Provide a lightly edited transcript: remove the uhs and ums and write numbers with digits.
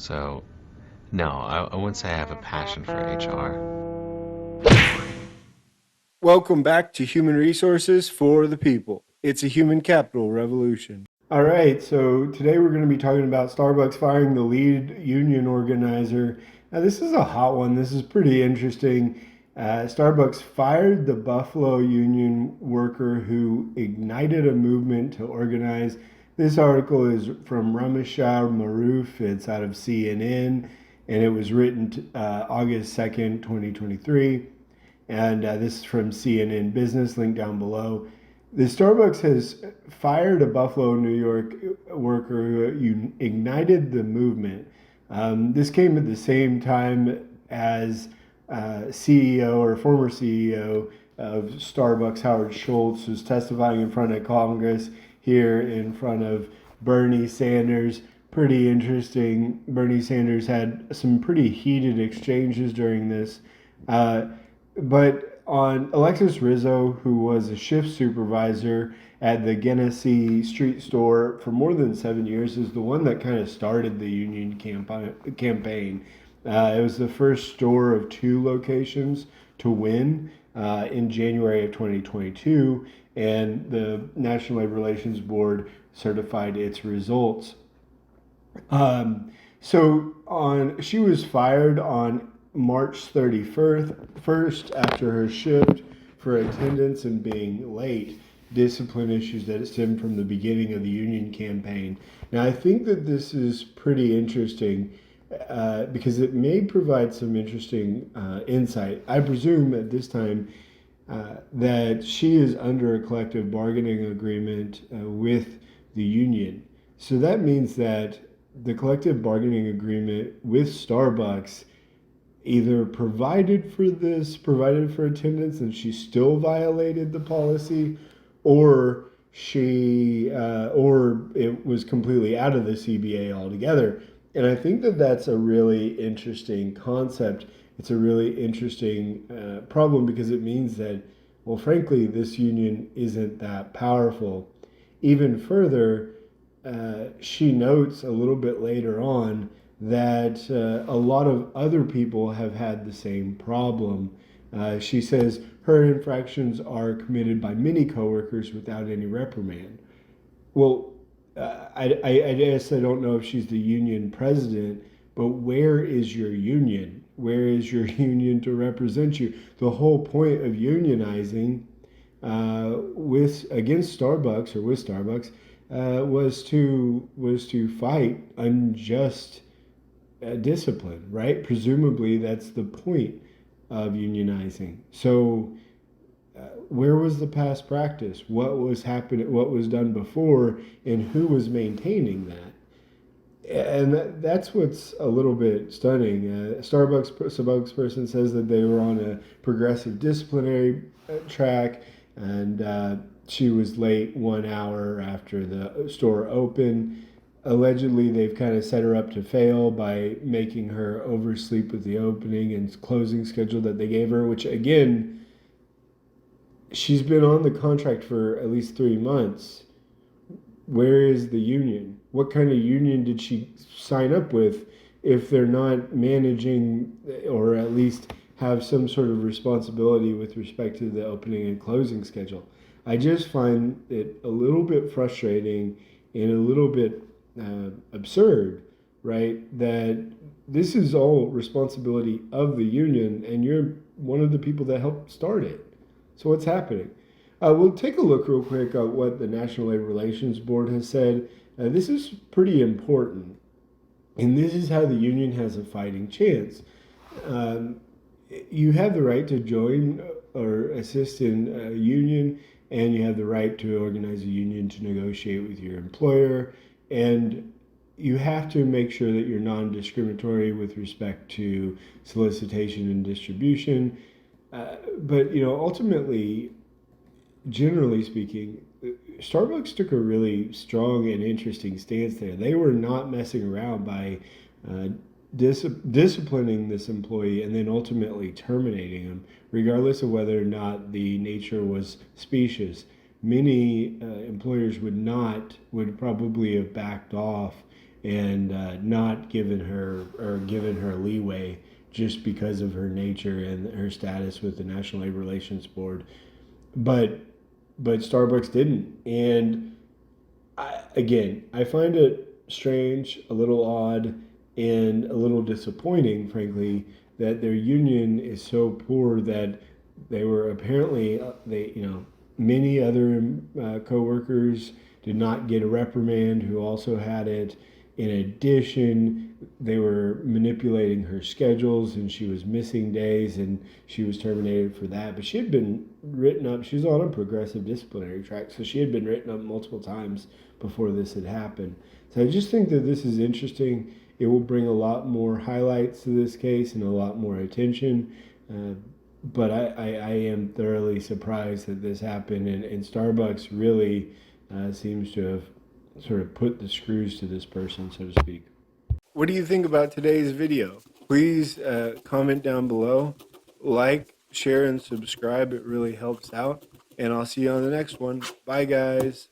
So, no, I wouldn't say I have a passion for HR. Welcome back to Human Resources for the People. It's a human capital revolution. All right, so today we're going to be talking about Starbucks firing the lead union organizer. Now, this is a hot one. This is pretty interesting. Starbucks fired the Buffalo union worker who ignited a movement to organize. This article is from Rameshar Maroof. It's out of CNN, and it was written August 2nd, 2023. And this is from CNN Business, link down below. The Starbucks has fired a Buffalo, New York worker who ignited the movement. This came at the same time as CEO or former CEO of Starbucks, Howard Schultz, was testifying in front of Congress here in front of Bernie Sanders. Pretty interesting. Bernie Sanders had some pretty heated exchanges during this. But on Alexis Rizzo, who was a shift supervisor at the Genesee Street store for more than 7 years, is the one that kind of started the union campaign. It was the first store of two locations to win in January of 2022, and the National Labor Relations Board certified its results. She was fired on March 31st after her shift for attendance and being late, discipline issues that stemmed from the beginning of the union campaign. Now, I think that this is pretty interesting because it may provide some interesting insight. I presume at this time that she is under a collective bargaining agreement with the union. So that means that the collective bargaining agreement with Starbucks either provided for attendance, and she still violated the policy, or or it was completely out of the CBA altogether. And I think that that's a really interesting concept. It's a really interesting problem because it means that, well, frankly, this union isn't that powerful. Even further, she notes a little bit later on that a lot of other people have had the same problem. She says her infractions are committed by many coworkers without any reprimand. Well, I guess I don't know if she's the union president, but where is your union? Where is your union to represent you? The whole point of unionizing with against Starbucks or with Starbucks was to fight unjust discipline, right? Presumably, that's the point of unionizing. So, where was the past practice? What was happening? What was done before, and who was maintaining that? And that's what's a little bit stunning. Starbucks spokesperson says that they were on a progressive disciplinary track, and she was late 1 hour after the store opened. Allegedly, they've kind of set her up to fail by making her oversleep with the opening and closing schedule that they gave her, which again, she's been on the contract for at least 3 months. Where is the union? What kind of union did she sign up with if they're not managing or at least have some sort of responsibility with respect to the opening and closing schedule? I just find it a little bit frustrating and a little bit absurd, right? That this is all responsibility of the union, and you're one of the people that helped start it. So what's happening? We'll take a look real quick at what the National Labor Relations Board has said. This is pretty important, and this is how the union has a fighting chance. Um, you have the right to join or assist in a union, and you have the right to organize a union to negotiate with your employer, and you have to make sure that you're non-discriminatory with respect to solicitation and distribution. But ultimately, generally speaking, Starbucks took a really strong and interesting stance there. They were not messing around by uh, disciplining this employee and then ultimately terminating him, regardless of whether or not the nature was specious. Many employers would probably have backed off and not given her leeway just because of her nature and her status with the National Labor Relations Board. But Starbucks didn't, and I find it strange, a little odd, and a little disappointing, frankly, that their union is so poor that they were apparently many other coworkers did not get a reprimand who also had it. In addition, they were manipulating her schedules and she was missing days and she was terminated for that. But she had been written up, she was on a progressive disciplinary track, so she had been written up multiple times before this had happened. So I just think that this is interesting. It will bring a lot more highlights to this case and a lot more attention. But I am thoroughly surprised that this happened, and Starbucks really seems to have sort of put the screws to this person, so to speak. What do you think about today's video? Please comment down below, like, share, and subscribe. It really helps out. And I'll see you on the next one. Bye, guys.